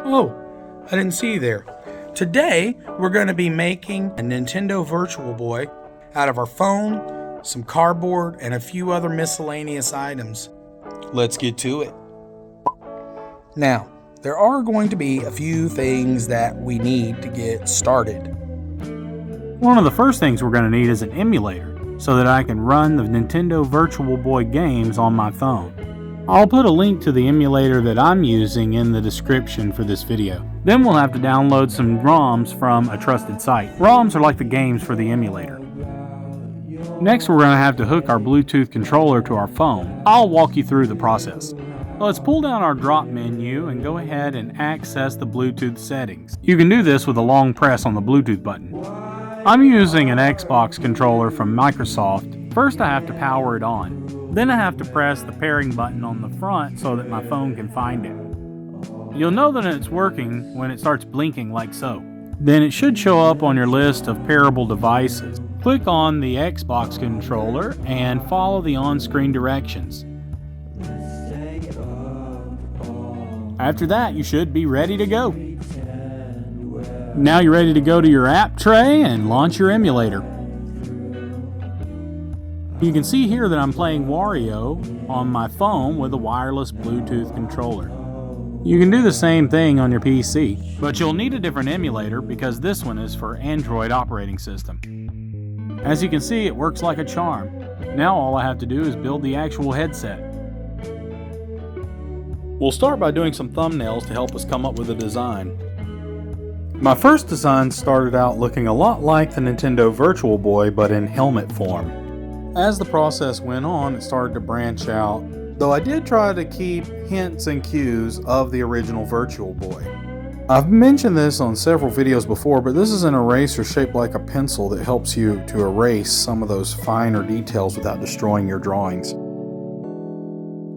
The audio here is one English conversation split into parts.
Oh, I didn't see you there. Today, we're going to be making a Nintendo Virtual Boy out of our phone, some cardboard, and a few other miscellaneous items. Let's get to it. Now, there are going to be a few things that we need to get started. One of the first things we're going to need is an emulator so that I can run the Nintendo Virtual Boy games on my phone. I'll put a link to the emulator that I'm using in the description for this video. Then we'll have to download some ROMs from a trusted site. ROMs are like the games for the emulator. Next, we're going to have to hook our Bluetooth controller to our phone. I'll walk you through the process. Let's pull down our drop menu and go ahead and access the Bluetooth settings. You can do this with a long press on the Bluetooth button. I'm using an Xbox controller from Microsoft. First, I have to power it on. Then I have to press the pairing button on the front so that my phone can find it. You'll know that it's working when it starts blinking like so. Then it should show up on your list of pairable devices. Click on the Xbox controller and follow the on-screen directions. After that, you should be ready to go. Now you're ready to go to your app tray and launch your emulator. You can see here that I'm playing Wario on my phone with a wireless Bluetooth controller. You can do the same thing on your PC, but you'll need a different emulator because this one is for Android operating system. As you can see, it works like a charm. Now all I have to do is build the actual headset. We'll start by doing some thumbnails to help us come up with a design. My first design started out looking a lot like the Nintendo Virtual Boy, but in helmet form. As the process went on, it started to branch out, though I did try to keep hints and cues of the original Virtual Boy. I've mentioned this on several videos before, but this is an eraser shaped like a pencil that helps you to erase some of those finer details without destroying your drawings.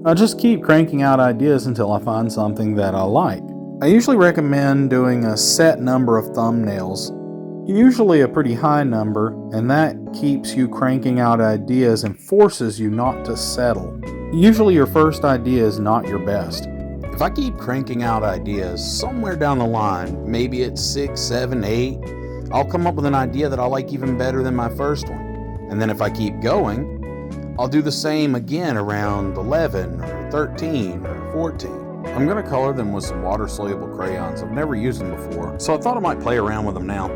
I just keep cranking out ideas until I find something that I like. I usually recommend doing a set number of thumbnails, usually a pretty high number, and that keeps you cranking out ideas and forces you not to settle. Usually your first idea is not your best. If I keep cranking out ideas, somewhere down the line, maybe it's 6, 7, 8, I'll come up with an idea that I like even better than my first one. And then if I keep going, I'll do the same again around 11 or 13 or 14. I'm going to color them with some water-soluble crayons. I've never used them before, so I thought I might play around with them now.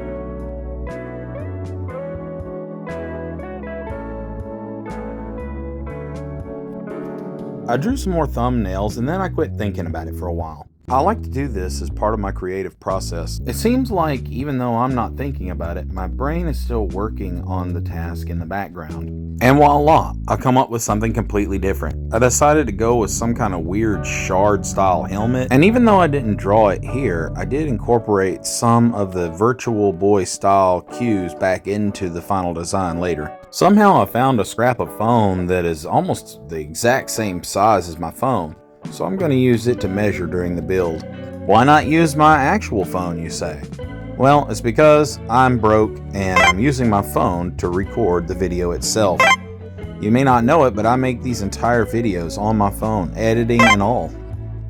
I drew some more thumbnails and then I quit thinking about it for a while. I like to do this as part of my creative process. It seems like even though I'm not thinking about it, my brain is still working on the task in the background. And voila, I come up with something completely different. I decided to go with some kind of weird shard style helmet, and even though I didn't draw it here, I did incorporate some of the Virtual Boy style cues back into the final design later. Somehow I found a scrap of foam that is almost the exact same size as my phone, so I'm going to use it to measure during the build. Why not use my actual phone, you say? Well, it's because I'm broke and I'm using my phone to record the video itself. You may not know it, but I make these entire videos on my phone, editing and all.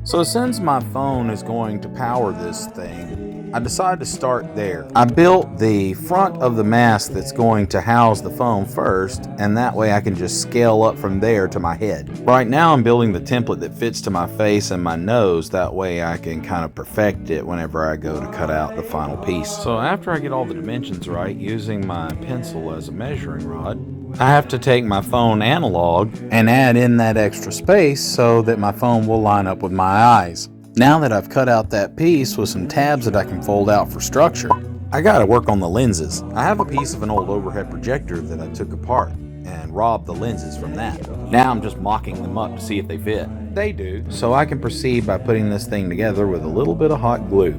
So since my phone is going to power this thing, I decided to start there. I built the front of the mask that's going to house the phone first, and that way I can just scale up from there to my head. Right now I'm building the template that fits to my face and my nose, that way I can kind of perfect it whenever I go to cut out the final piece. So after I get all the dimensions right, using my pencil as a measuring rod, I have to take my phone analog and add in that extra space so that my phone will line up with my eyes. Now that I've cut out that piece with some tabs that I can fold out for structure, I gotta work on the lenses. I have a piece of an old overhead projector that I took apart and robbed the lenses from that. Now I'm just mocking them up to see if they fit. They do, so I can proceed by putting this thing together with a little bit of hot glue.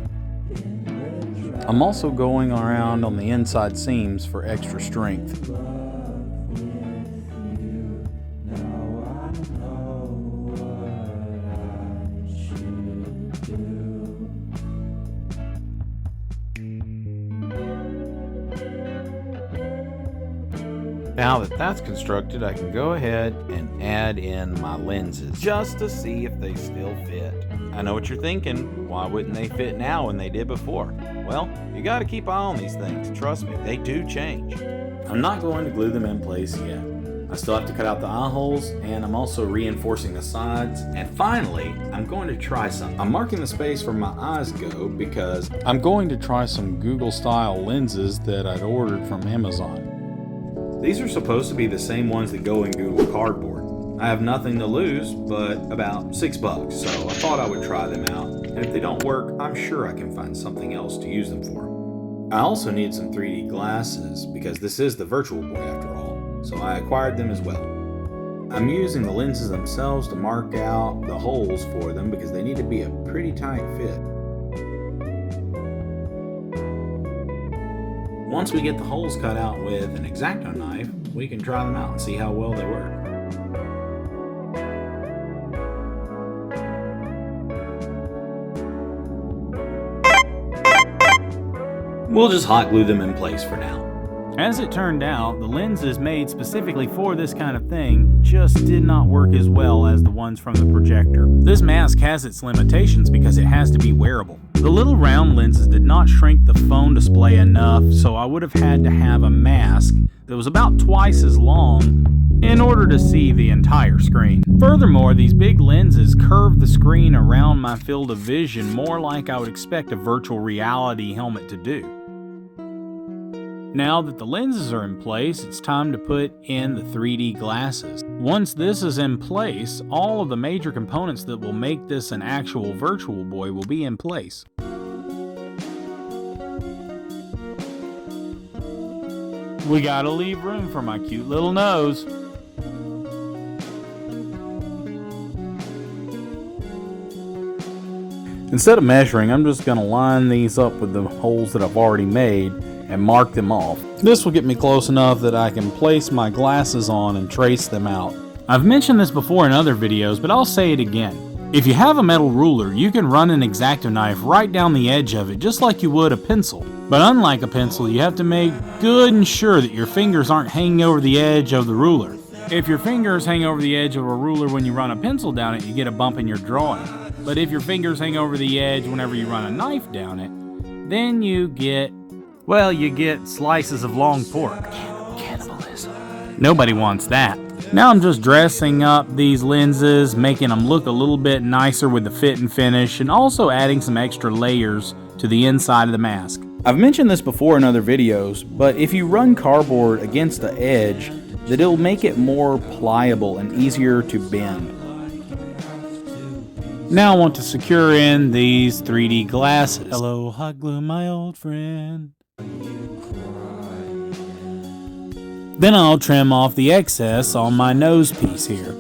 I'm also going around on the inside seams for extra strength. Now that that's constructed, I can go ahead and add in my lenses just to see if they still fit. I know what you're thinking. Why wouldn't they fit now when they did before? Well, you got to keep eye on these things. Trust me, they do change. I'm not going to glue them in place yet. I still have to cut out the eye holes, and I'm also reinforcing the sides. And finally, I'm going to try something. I'm marking the space where my eyes go because I'm going to try some Google-style lenses that I'd ordered from Amazon. These are supposed to be the same ones that go in Google Cardboard. I have nothing to lose but about $6, so I thought I would try them out. And if they don't work, I'm sure I can find something else to use them for. I also need some 3D glasses because this is the Virtual Boy after all, so I acquired them as well. I'm using the lenses themselves to mark out the holes for them because they need to be a pretty tight fit. Once we get the holes cut out with an X-Acto knife, we can try them out and see how well they work. We'll just hot glue them in place for now. As it turned out, the lenses made specifically for this kind of thing just did not work as well as the ones from the projector. This mask has its limitations because it has to be wearable. The little round lenses did not shrink the phone display enough, so I would have had to have a mask that was about twice as long in order to see the entire screen. Furthermore, these big lenses curve the screen around my field of vision more like I would expect a virtual reality helmet to do. Now that the lenses are in place, it's time to put in the 3D glasses. Once this is in place, all of the major components that will make this an actual Virtual Boy will be in place. We gotta leave room for my cute little nose. Instead of measuring, I'm just gonna line these up with the holes that I've already made and mark them off. This will get me close enough that I can place my glasses on and trace them out. I've mentioned this before in other videos, but I'll say it again. If you have a metal ruler, you can run an X-Acto knife right down the edge of it just like you would a pencil. But unlike a pencil, you have to make good and sure that your fingers aren't hanging over the edge of the ruler. If your fingers hang over the edge of a ruler when you run a pencil down it, you get a bump in your drawing. But if your fingers hang over the edge whenever you run a knife down it, then you get slices of long pork. Cannibalism. Nobody wants that. Now I'm just dressing up these lenses, making them look a little bit nicer with the fit and finish, and also adding some extra layers to the inside of the mask. I've mentioned this before in other videos, but if you run cardboard against the edge, that it'll make it more pliable and easier to bend. Now I want to secure in these 3D glasses. Hello, hot glue, my old friend. Then I'll trim off the excess on my nose piece here.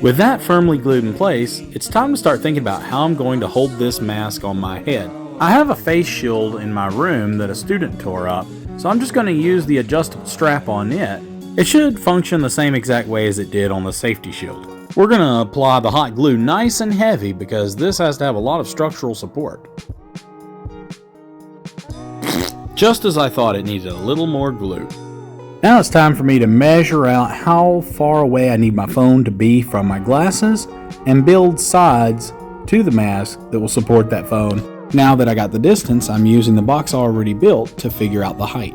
With that firmly glued in place, it's time to start thinking about how I'm going to hold this mask on my head. I have a face shield in my room that a student tore up, so I'm just going to use the adjustable strap on it. It should function the same exact way as it did on the safety shield. We're going to apply the hot glue nice and heavy because this has to have a lot of structural support. Just as I thought, it needed a little more glue. Now it's time for me to measure out how far away I need my phone to be from my glasses and build sides to the mask that will support that phone. Now that I got the distance, I'm using the box already built to figure out the height.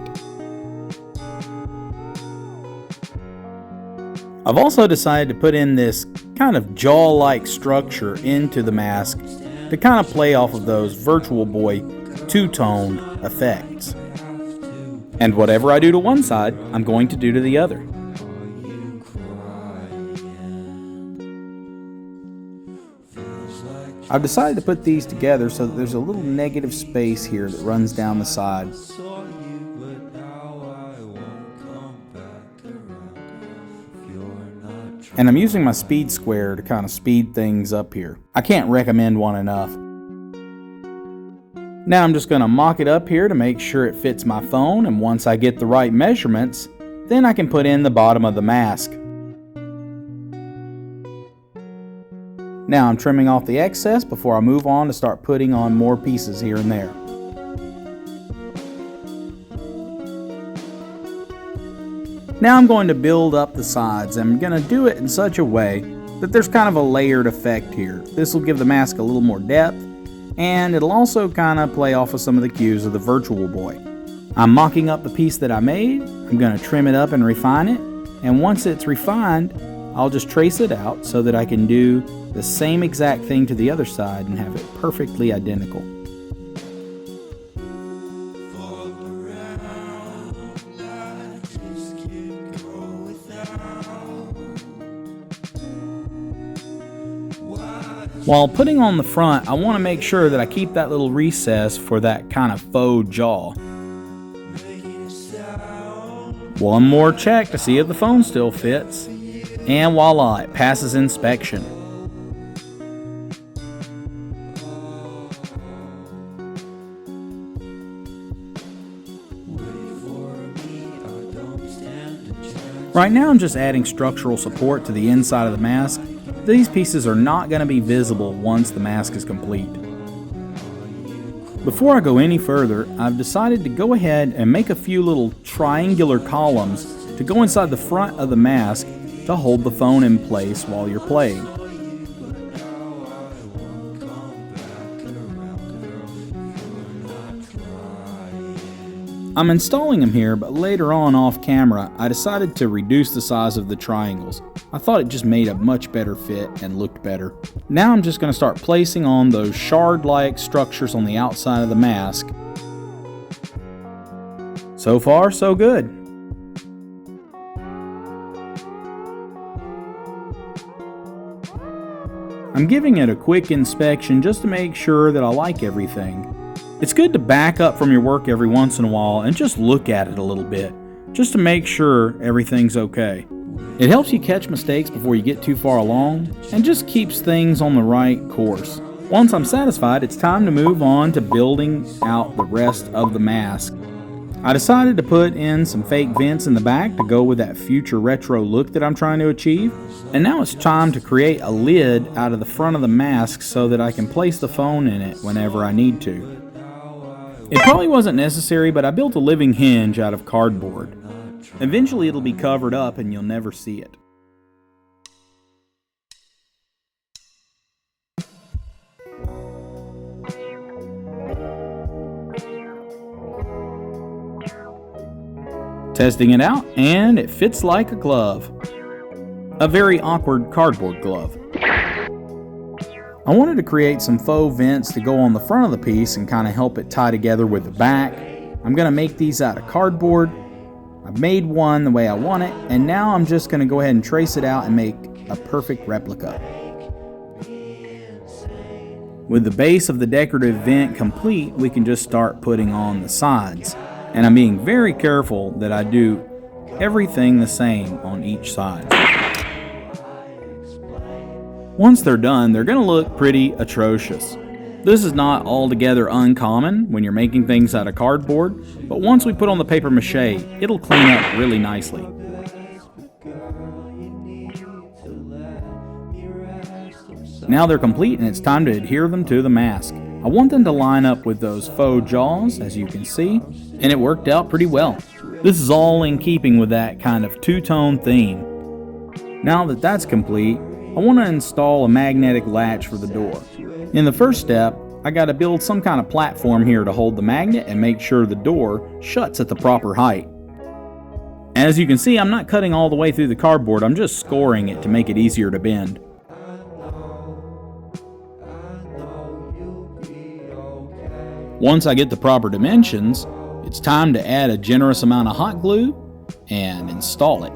I've also decided to put in this kind of jaw-like structure into the mask to kind of play off of those Virtual Boy two-toned effects. And whatever I do to one side, I'm going to do to the other. I've decided to put these together so that there's a little negative space here that runs down the side. And I'm using my speed square to kind of speed things up here. I can't recommend one enough. Now I'm just going to mock it up here to make sure it fits my phone, and once I get the right measurements, then I can put in the bottom of the mask. Now I'm trimming off the excess before I move on to start putting on more pieces here and there. Now I'm going to build up the sides. I'm going to do it in such a way that there's kind of a layered effect here. This will give the mask a little more depth, and it'll also kind of play off of some of the cues of the Virtual Boy. I'm mocking up the piece that I made. I'm going to trim it up and refine it, and once it's refined, I'll just trace it out so that I can do the same exact thing to the other side and have it perfectly identical. While putting on the front, I want to make sure that I keep that little recess for that kind of faux jaw. One more check to see if the phone still fits, and voila, it passes inspection. Right now I'm just adding structural support to the inside of the mask. These pieces are not going to be visible once the mask is complete. Before I go any further, I've decided to go ahead and make a few little triangular columns to go inside the front of the mask to hold the phone in place while you're playing. I'm installing them here, but later on off camera, I decided to reduce the size of the triangles. I thought it just made a much better fit and looked better. Now I'm just going to start placing on those shard-like structures on the outside of the mask. So far, so good. I'm giving it a quick inspection just to make sure that I like everything. It's good to back up from your work every once in a while and just look at it a little bit, just to make sure everything's okay. It helps you catch mistakes before you get too far along, and just keeps things on the right course. Once I'm satisfied, it's time to move on to building out the rest of the mask. I decided to put in some fake vents in the back to go with that future retro look that I'm trying to achieve. And now it's time to create a lid out of the front of the mask so that I can place the phone in it whenever I need to. It probably wasn't necessary, but I built a living hinge out of cardboard. Eventually it'll be covered up and you'll never see it. Testing it out, and it fits like a glove. A very awkward cardboard glove. I wanted to create some faux vents to go on the front of the piece and kind of help it tie together with the back. I'm going to make these out of cardboard. I've made one the way I want it, and now I'm just going to go ahead and trace it out and make a perfect replica. With the base of the decorative vent complete, we can just start putting on the sides. And I'm being very careful that I do everything the same on each side. Once they're done, they're going to look pretty atrocious. This is not altogether uncommon when you're making things out of cardboard, but once we put on the paper mache, it'll clean up really nicely. Now they're complete and it's time to adhere them to the mask. I want them to line up with those faux jaws, as you can see, and it worked out pretty well. This is all in keeping with that kind of two-tone theme. Now that that's complete, I want to install a magnetic latch for the door. In the first step, I got to build some kind of platform here to hold the magnet and make sure the door shuts at the proper height. As you can see, I'm not cutting all the way through the cardboard, I'm just scoring it to make it easier to bend. Once I get the proper dimensions, it's time to add a generous amount of hot glue and install it.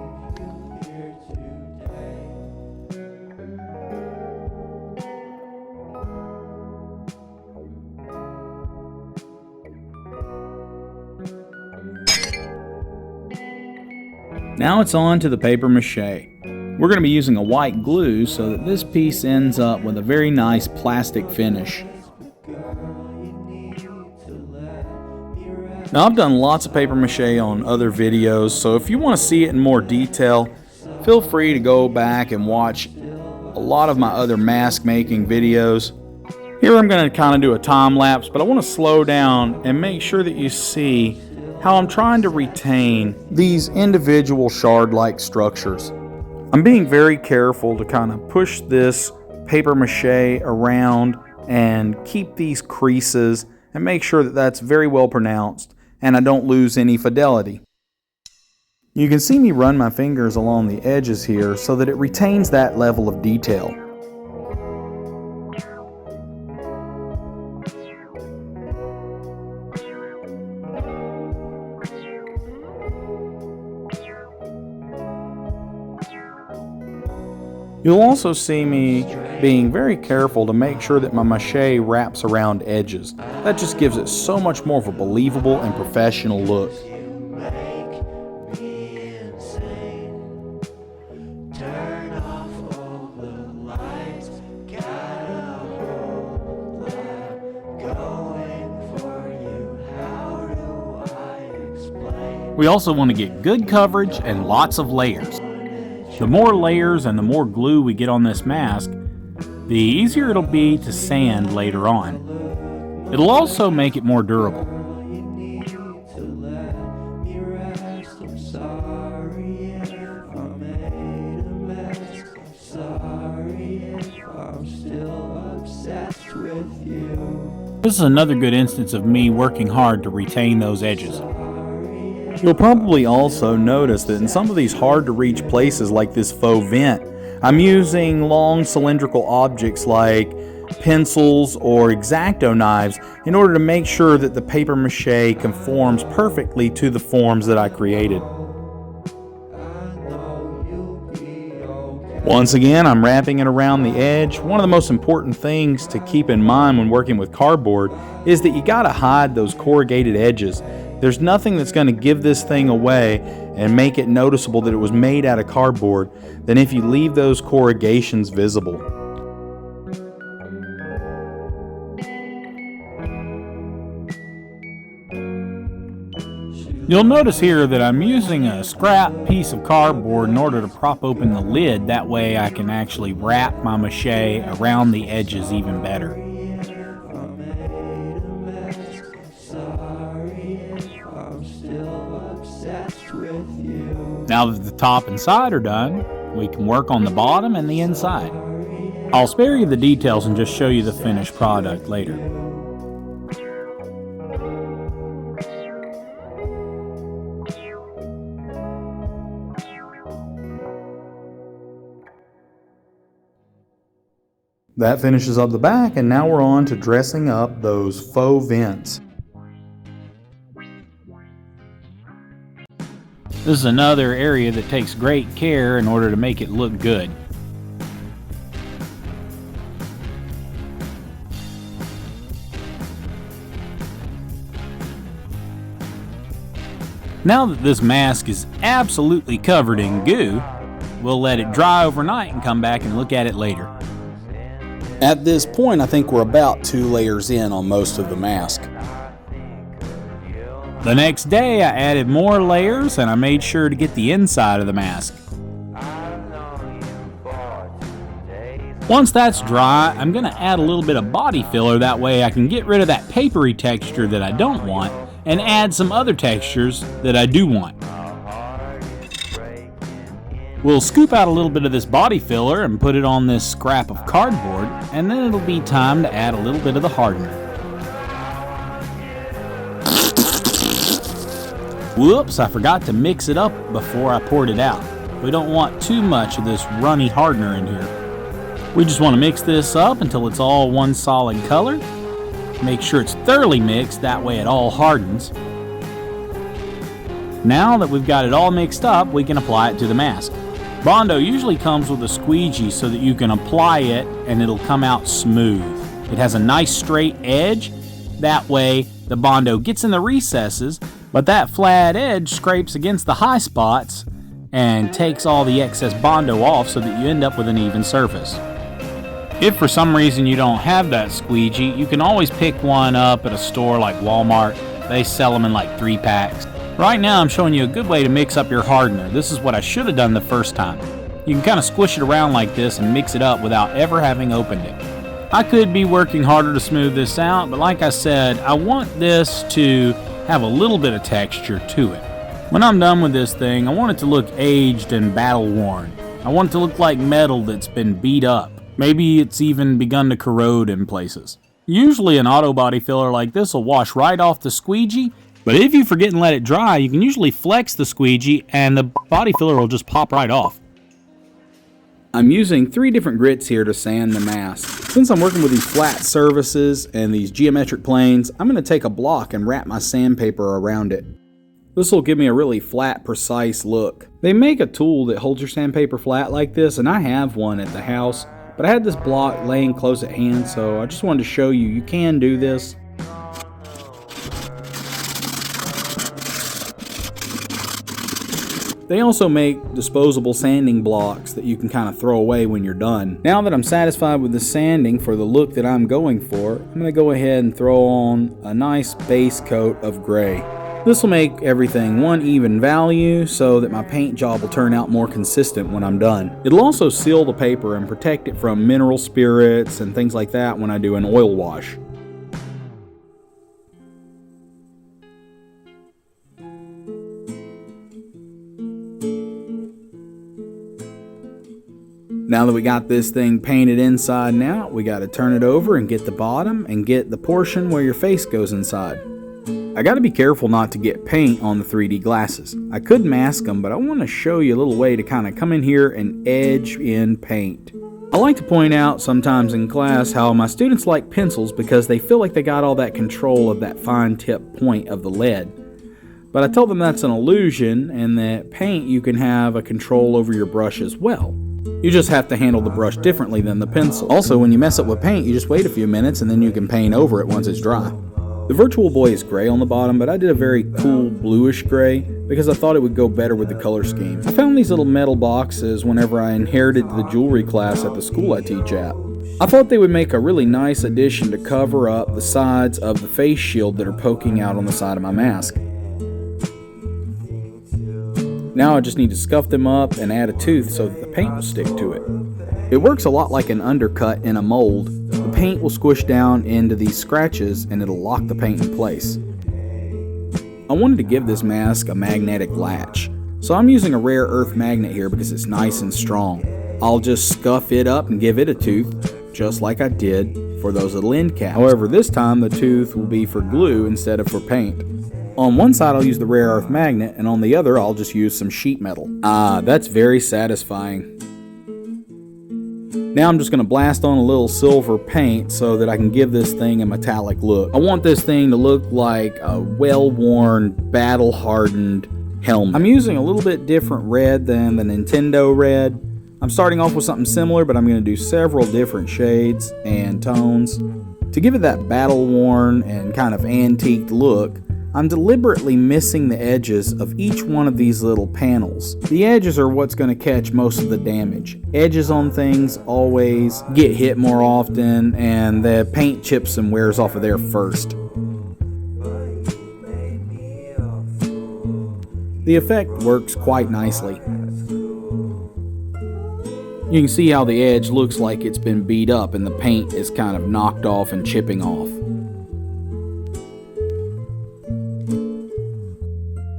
Now it's on to the paper mache. We're going to be using a white glue so that this piece ends up with a very nice plastic finish. Now I've done lots of paper mache on other videos, so if you want to see it in more detail, feel free to go back and watch a lot of my other mask making videos. Here I'm going to kind of do a time lapse, but I want to slow down and make sure that you see how I'm trying to retain these individual shard-like structures. I'm being very careful to kind of push this paper mache around and keep these creases and make sure that that's very well pronounced and I don't lose any fidelity. You can see me run my fingers along the edges here so that it retains that level of detail. You'll also see me being very careful to make sure that my mache wraps around edges. That just gives it so much more of a believable and professional look. We also want to get good coverage and lots of layers. The more layers and the more glue we get on this mask, the easier it'll be to sand later on. It'll also make it more durable. This is another good instance of me working hard to retain those edges. You'll probably also notice that in some of these hard to reach places like this faux vent, I'm using long cylindrical objects like pencils or X-Acto knives in order to make sure that the paper mache conforms perfectly to the forms that I created. Once again, I'm wrapping it around the edge. One of the most important things to keep in mind when working with cardboard is that you gotta hide those corrugated edges. There's nothing that's going to give this thing away and make it noticeable that it was made out of cardboard than if you leave those corrugations visible. You'll notice here that I'm using a scrap piece of cardboard in order to prop open the lid. That way I can actually wrap my mache around the edges even better. Now that the top and side are done, we can work on the bottom and the inside. I'll spare you the details and just show you the finished product later. That finishes up the back, and now we're on to dressing up those faux vents. This is another area that takes great care in order to make it look good. Now that this mask is absolutely covered in goo, we'll let it dry overnight and come back and look at it later. At this point, I think we're about 2 layers in on most of the mask. The next day I added more layers and I made sure to get the inside of the mask. Once that's dry, I'm going to add a little bit of body filler, that way I can get rid of that papery texture that I don't want and add some other textures that I do want. We'll scoop out a little bit of this body filler and put it on this scrap of cardboard, and then it'll be time to add a little bit of the hardener. Whoops, I forgot to mix it up before I poured it out. We don't want too much of this runny hardener in here. We just want to mix this up until it's all one solid color. Make sure it's thoroughly mixed, that way it all hardens. Now that we've got it all mixed up, we can apply it to the mask. Bondo usually comes with a squeegee so that you can apply it and it'll come out smooth. It has a nice straight edge, that way the Bondo gets in the recesses, but that flat edge scrapes against the high spots and takes all the excess Bondo off so that you end up with an even surface. If for some reason you don't have that squeegee, you can always pick one up at a store like Walmart. They sell them in like 3 packs. Right now I'm showing you a good way to mix up your hardener. This is what I should have done the first time. You can kind of squish it around like this and mix it up without ever having opened it. I could be working harder to smooth this out, but like I said, I want this to have a little bit of texture to it. When I'm done with this thing, I want it to look aged and battle worn. I want it to look like metal that's been beat up. Maybe it's even begun to corrode in places. Usually an auto body filler like this will wash right off the squeegee, but if you forget and let it dry, you can usually flex the squeegee and the body filler will just pop right off. I'm using 3 different grits here to sand the mask. Since I'm working with these flat surfaces and these geometric planes, I'm going to take a block and wrap my sandpaper around it. This will give me a really flat, precise look. They make a tool that holds your sandpaper flat like this, and I have one at the house, but I had this block laying close at hand, so I just wanted to show you can do this. They also make disposable sanding blocks that you can kind of throw away when you're done. Now that I'm satisfied with the sanding for the look that I'm going for, I'm going to go ahead and throw on a nice base coat of gray. This will make everything one even value so that my paint job will turn out more consistent when I'm done. It'll also seal the paper and protect it from mineral spirits and things like that when I do an oil wash. Now that we got this thing painted inside and out, we got to turn it over and get the bottom and get the portion where your face goes inside. I got to be careful not to get paint on the 3D glasses. I could mask them, but I want to show you a little way to kind of come in here and edge in paint. I like to point out sometimes in class how my students like pencils because they feel like they got all that control of that fine tip point of the lead. But I tell them that's an illusion and that paint you can have a control over your brush as well. You just have to handle the brush differently than the pencil. Also, when you mess up with paint, you just wait a few minutes and then you can paint over it once it's dry. The Virtual Boy is gray on the bottom, but I did a very cool bluish gray because I thought it would go better with the color scheme. I found these little metal boxes whenever I inherited the jewelry class at the school I teach at. I thought they would make a really nice addition to cover up the sides of the face shield that are poking out on the side of my mask. Now I just need to scuff them up and add a tooth so that the paint will stick to it. It works a lot like an undercut in a mold. The paint will squish down into these scratches and it'll lock the paint in place. I wanted to give this mask a magnetic latch, so I'm using a rare earth magnet here because it's nice and strong. I'll just scuff it up and give it a tooth, just like I did for those little end caps. However, this time the tooth will be for glue instead of for paint. On one side I'll use the rare earth magnet, and on the other I'll just use some sheet metal. That's very satisfying. Now I'm just going to blast on a little silver paint so that I can give this thing a metallic look. I want this thing to look like a well-worn, battle-hardened helmet. I'm using a little bit different red than the Nintendo red. I'm starting off with something similar, but I'm going to do several different shades and tones. To give it that battle-worn and kind of antiqued look, I'm deliberately missing the edges of each one of these little panels. The edges are what's going to catch most of the damage. Edges on things always get hit more often, and the paint chips and wears off of there first. The effect works quite nicely. You can see how the edge looks like it's been beat up and the paint is kind of knocked off and chipping off.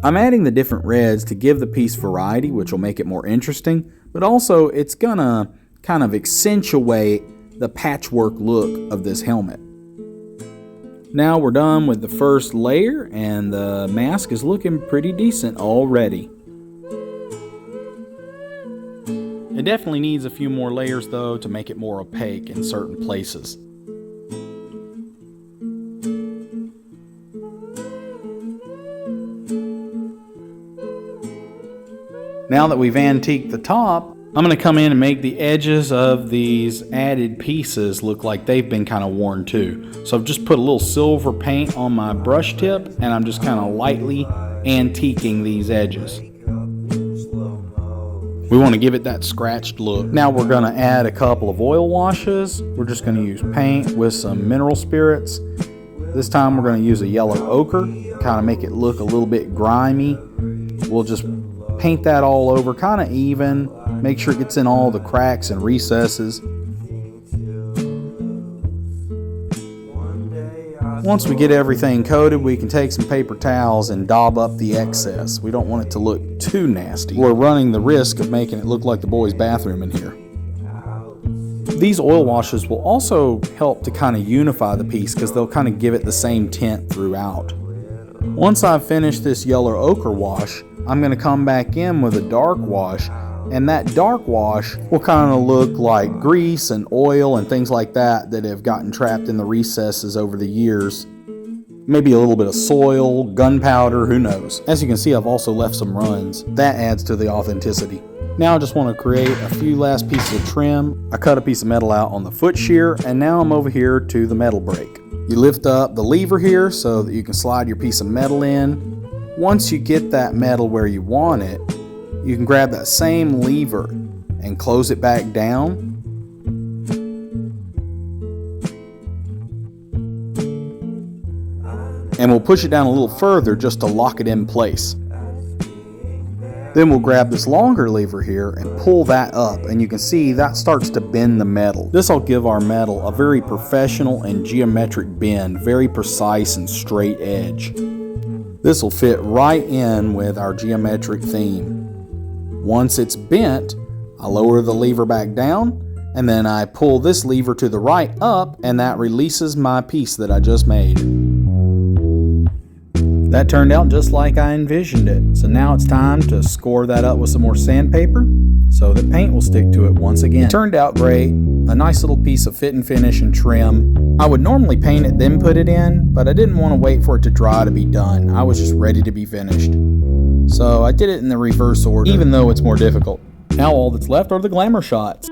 I'm adding the different reds to give the piece variety, which will make it more interesting, but also it's gonna kind of accentuate the patchwork look of this helmet. Now we're done with the first layer and the mask is looking pretty decent already. It definitely needs a few more layers though to make it more opaque in certain places. Now that we've antiqued the top, I'm going to come in and make the edges of these added pieces look like they've been kind of worn too. So I've just put a little silver paint on my brush tip and I'm just kind of lightly antiquing these edges. We want to give it that scratched look. Now we're going to add a couple of oil washes. We're just going to use paint with some mineral spirits. This time we're going to use a yellow ochre, kind of make it look a little bit grimy. We'll just paint that all over kind of even, make sure it gets in all the cracks and recesses. Once we get everything coated, we can take some paper towels and daub up the excess. We don't want it to look too nasty. We're running the risk of making it look like the boys' bathroom in here. These oil washes will also help to kind of unify the piece because they'll kind of give it the same tint throughout. Once I've finished this yellow ochre wash, I'm going to come back in with a dark wash, and that dark wash will kind of look like grease and oil and things like that have gotten trapped in the recesses over the years. Maybe a little bit of soil, gunpowder, who knows. As you can see, I've also left some runs. That adds to the authenticity. Now I just want to create a few last pieces of trim. I cut a piece of metal out on the foot shear, and now I'm over here to the metal brake. You lift up the lever here so that you can slide your piece of metal in. Once you get that metal where you want it, you can grab that same lever and close it back down. And we'll push it down a little further just to lock it in place. Then we'll grab this longer lever here and pull that up, and you can see that starts to bend the metal. This will give our metal a very professional and geometric bend, very precise and straight edge. This will fit right in with our geometric theme. Once it's bent, I lower the lever back down, and then I pull this lever to the right up, and that releases my piece that I just made. That turned out just like I envisioned it. So now it's time to score that up with some more sandpaper so that paint will stick to it once again. It turned out great. A nice little piece of fit and finish and trim. I would normally paint it then put it in, but I didn't want to wait for it to dry to be done. I was just ready to be finished. So I did it in the reverse order, even though it's more difficult. Now all that's left are the glamour shots.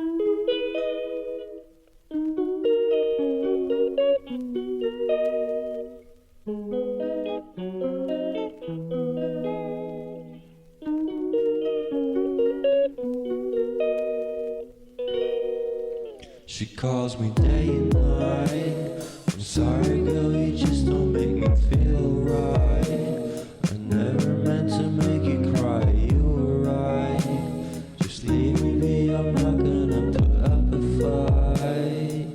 She calls me day and night. I'm sorry, girl, you just don't make me feel right. I never meant to make you cry, you were right. Just leave me be, I'm not gonna put up a fight.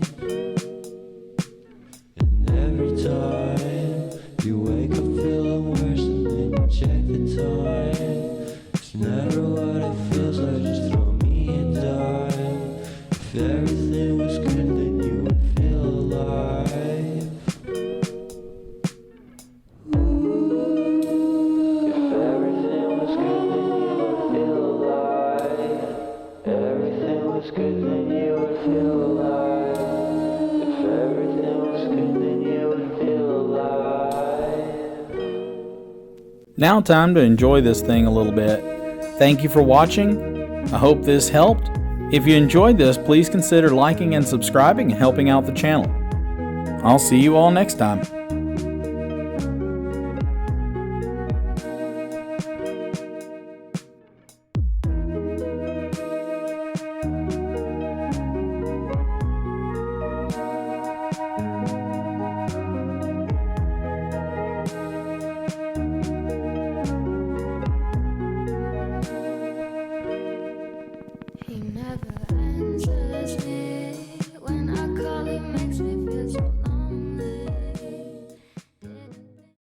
And every time you wake up feeling worse, and then you check the time. It's never what it feels like, just throw me a dime. If everything was good, then you would feel alive. If everything was good, then you would feel alive. Everything was good, then you would feel alive. If everything was good, then you would feel alive. Now time to enjoy this thing a little bit. Thank you for watching. I hope this helped. If you enjoyed this, please consider liking and subscribing and helping out the channel. I'll see you all next time. He never answers me when I call, it makes me feel so